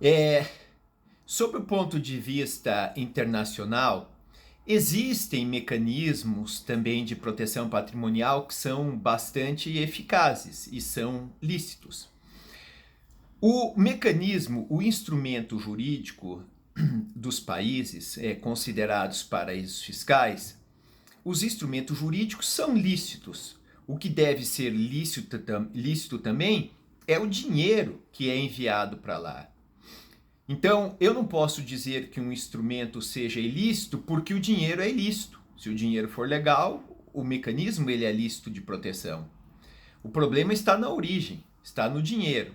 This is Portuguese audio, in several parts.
É, Sob o ponto de vista internacional, existem mecanismos também de proteção patrimonial que são bastante eficazes e são lícitos. O mecanismo, o instrumento jurídico dos países considerados paraísos fiscais, os instrumentos jurídicos são lícitos. O que deve ser lícito também é o dinheiro que é enviado para lá. Então, eu não posso dizer que um instrumento seja ilícito porque o dinheiro é ilícito. Se o dinheiro for legal, o mecanismo ele é lícito de proteção. O problema está na origem, está no dinheiro.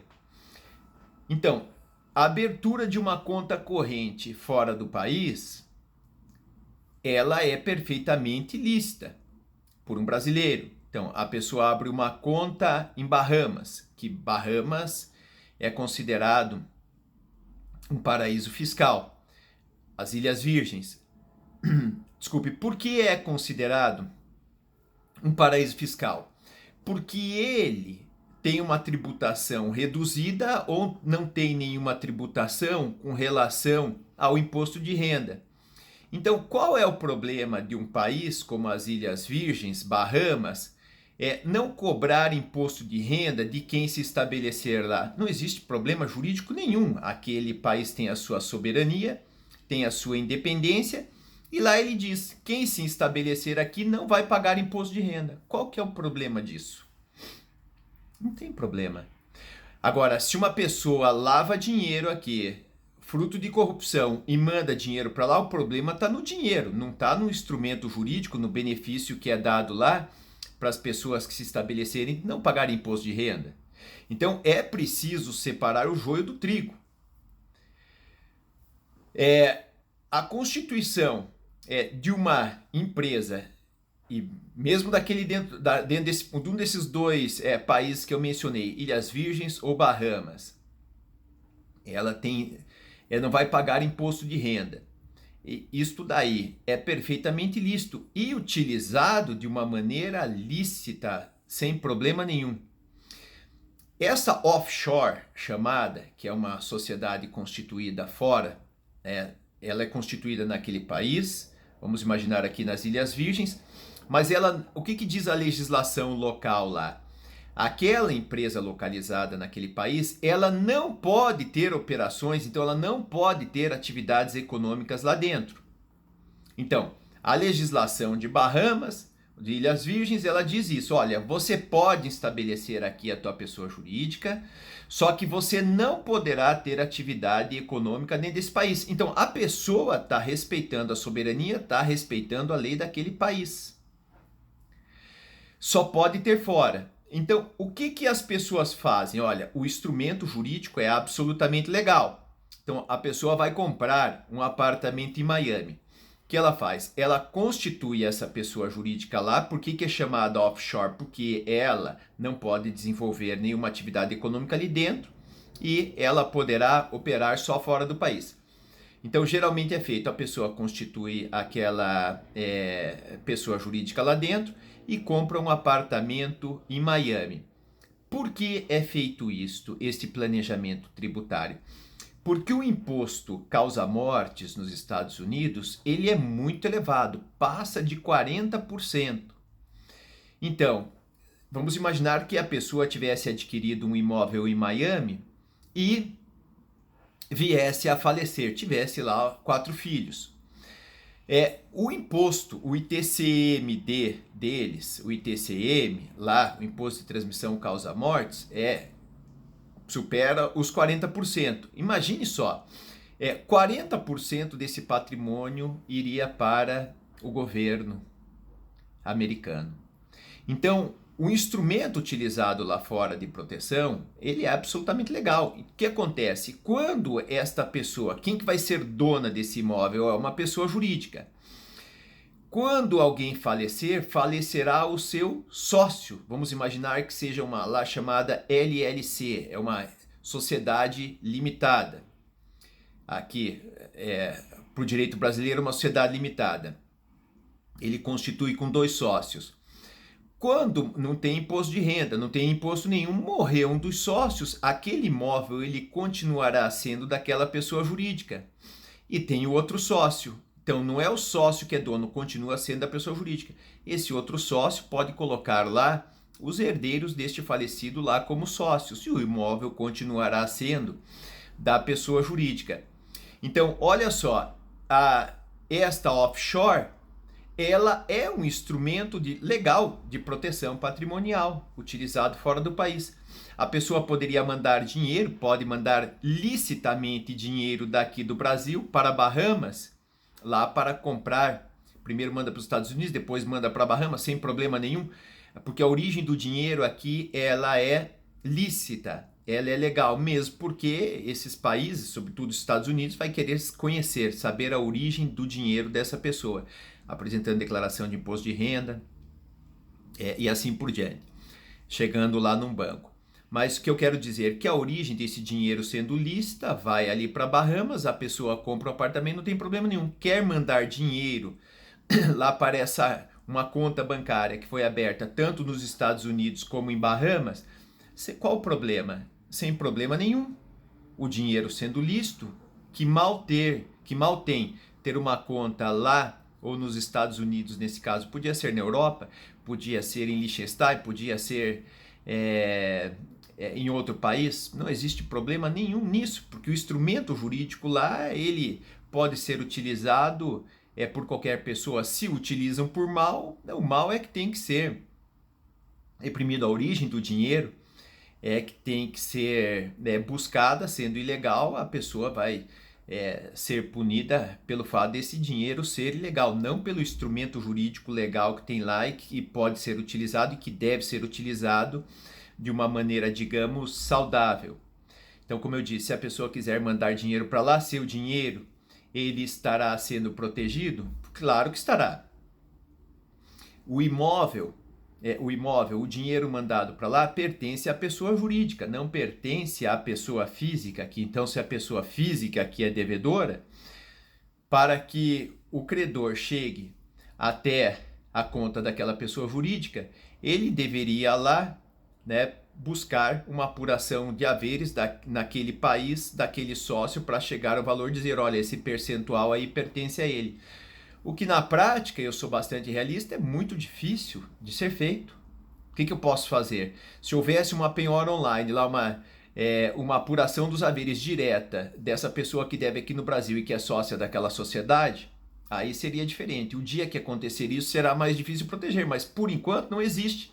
Então, a abertura de uma conta corrente fora do país, ela é perfeitamente lícita por um brasileiro. Então, a pessoa abre uma conta em Bahamas, que Bahamas é considerado um paraíso fiscal. As Ilhas Virgens. Desculpe, por que é considerado um paraíso fiscal? Porque ele tem uma tributação reduzida ou não tem nenhuma tributação com relação ao imposto de renda. Então, qual é o problema de um país como as Ilhas Virgens, Bahamas, não cobrar imposto de renda de quem se estabelecer lá? Não existe problema jurídico nenhum. Aquele país tem a sua soberania, tem a sua independência, e lá ele diz, quem se estabelecer aqui não vai pagar imposto de renda. Qual que é o problema disso? Não tem problema. Agora, se uma pessoa lava dinheiro aqui, fruto de corrupção, e manda dinheiro para lá, o problema está no dinheiro, não está no instrumento jurídico, no benefício que é dado lá para as pessoas que se estabelecerem não pagarem imposto de renda. Então é preciso separar o joio do trigo. A constituição de uma empresa, e mesmo daquele dentro de um desses dois países que eu mencionei, Ilhas Virgens ou Bahamas, ela não vai pagar imposto de renda. E isto daí é perfeitamente lícito e utilizado de uma maneira lícita, sem problema nenhum. Essa offshore chamada, que é uma sociedade constituída fora, ela é constituída naquele país, vamos imaginar aqui nas Ilhas Virgens, mas o que diz a legislação local lá? Aquela empresa localizada naquele país, ela não pode ter operações, então ela não pode ter atividades econômicas lá dentro. Então, a legislação de Bahamas, de Ilhas Virgens, ela diz isso, olha, você pode estabelecer aqui a tua pessoa jurídica, só que você não poderá ter atividade econômica dentro desse país. Então, a pessoa está respeitando a soberania, está respeitando a lei daquele país. Só pode ter fora. Então, o que as pessoas fazem? Olha, o instrumento jurídico é absolutamente legal. Então, a pessoa vai comprar um apartamento em Miami. O que ela faz? Ela constitui essa pessoa jurídica lá. Por que é chamada offshore? Porque ela não pode desenvolver nenhuma atividade econômica ali dentro e ela poderá operar só fora do país. Então, geralmente é feito, a pessoa constitui aquela pessoa jurídica lá dentro e compra um apartamento em Miami. Por que é feito isto, este planejamento tributário? Porque o imposto causa-mortes nos Estados Unidos, ele é muito elevado, passa de 40%. Então, vamos imaginar que a pessoa tivesse adquirido um imóvel em Miami e viesse a falecer, tivesse lá 4 filhos. O imposto, o ITCMD deles, o ITCM, lá, o Imposto de Transmissão Causa-Mortes, supera os 40%. Imagine só, 40% desse patrimônio iria para o governo americano. Então, o instrumento utilizado lá fora de proteção, ele é absolutamente legal. E o que acontece? Quando esta pessoa, quem que vai ser dona desse imóvel? É uma pessoa jurídica. Quando alguém falecer, falecerá o seu sócio. Vamos imaginar que seja uma lá chamada LLC, é uma sociedade limitada. Aqui, para o direito brasileiro, uma sociedade limitada. Ele constitui com 2 sócios. Quando não tem imposto de renda, não tem imposto nenhum, morreu um dos sócios, aquele imóvel ele continuará sendo daquela pessoa jurídica. E tem o outro sócio. Então não é o sócio que é dono, continua sendo da pessoa jurídica. Esse outro sócio pode colocar lá os herdeiros deste falecido lá como sócios e o imóvel continuará sendo da pessoa jurídica. Então, olha só, esta offshore, ela é um instrumento legal de proteção patrimonial utilizado fora do país. A pessoa poderia mandar dinheiro, pode mandar licitamente dinheiro daqui do Brasil para Bahamas, lá para comprar. Primeiro manda para os Estados Unidos, depois manda para Bahamas, sem problema nenhum, porque a origem do dinheiro aqui ela é lícita, ela é legal, mesmo porque esses países, sobretudo os Estados Unidos, vai querer conhecer, saber a origem do dinheiro dessa pessoa, apresentando declaração de imposto de renda e assim por diante, chegando lá num banco. Mas o que eu quero dizer é que a origem desse dinheiro sendo lícita, vai ali para Bahamas, a pessoa compra um apartamento, não tem problema nenhum. Quer mandar dinheiro lá para uma conta bancária que foi aberta tanto nos Estados Unidos como em Bahamas, qual o problema? Sem problema nenhum. O dinheiro sendo lícito, que mal tem ter uma conta lá ou nos Estados Unidos, nesse caso, podia ser na Europa, podia ser em Liechtenstein, podia ser em outro país, não existe problema nenhum nisso, porque o instrumento jurídico lá, ele pode ser utilizado por qualquer pessoa. Se utilizam por mal, o mal é que tem que ser reprimido. A origem do dinheiro é que tem que ser buscada. Sendo ilegal, a pessoa vai ser punida pelo fato desse dinheiro ser ilegal, não pelo instrumento jurídico legal que tem lá e que pode ser utilizado e que deve ser utilizado de uma maneira, digamos, saudável. Então, como eu disse, se a pessoa quiser mandar dinheiro para lá, seu dinheiro, ele estará sendo protegido? Claro que estará. O imóvel, o dinheiro mandado para lá pertence à pessoa jurídica, não pertence à pessoa física aqui. Então, se a pessoa física aqui é devedora, para que o credor chegue até a conta daquela pessoa jurídica, ele deveria lá buscar uma apuração de haveres naquele país, daquele sócio, para chegar ao valor e dizer, olha, esse percentual aí pertence a ele. O que na prática, eu sou bastante realista, é muito difícil de ser feito. O que eu posso fazer? Se houvesse uma penhora online, lá uma apuração dos haveres direta dessa pessoa que deve aqui no Brasil e que é sócia daquela sociedade, aí seria diferente. O dia que acontecer isso será mais difícil proteger, mas por enquanto não existe.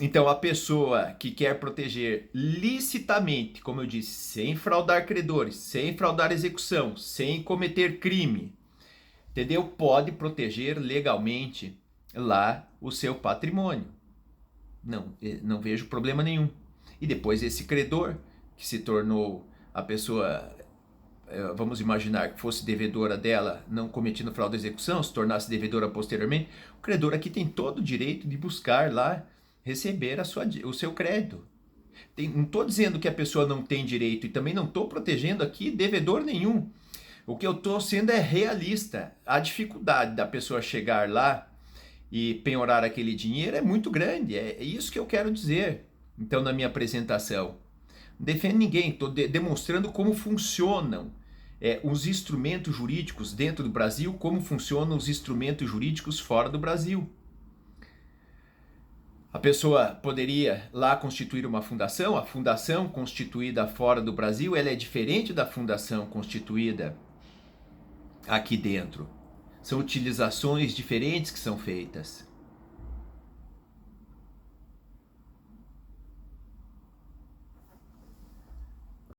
Então, a pessoa que quer proteger licitamente, como eu disse, sem fraudar credores, sem fraudar execução, sem cometer crime, entendeu? Pode proteger legalmente lá o seu patrimônio. Não vejo problema nenhum. E depois esse credor, que se tornou a pessoa, vamos imaginar que fosse devedora dela, não cometendo fraude à execução, se tornasse devedora posteriormente, o credor aqui tem todo o direito de buscar lá receber o seu crédito. Não estou dizendo que a pessoa não tem direito e também não estou protegendo aqui devedor nenhum. O que eu estou sendo é realista. A dificuldade da pessoa chegar lá e penhorar aquele dinheiro é muito grande. É isso que eu quero dizer. Então, na minha apresentação, não defendo ninguém, estou demonstrando como funcionam os instrumentos jurídicos dentro do Brasil, como funcionam os instrumentos jurídicos fora do Brasil. A pessoa poderia lá constituir uma fundação. A fundação constituída fora do Brasil, ela é diferente da fundação constituída aqui dentro. São utilizações diferentes que são feitas.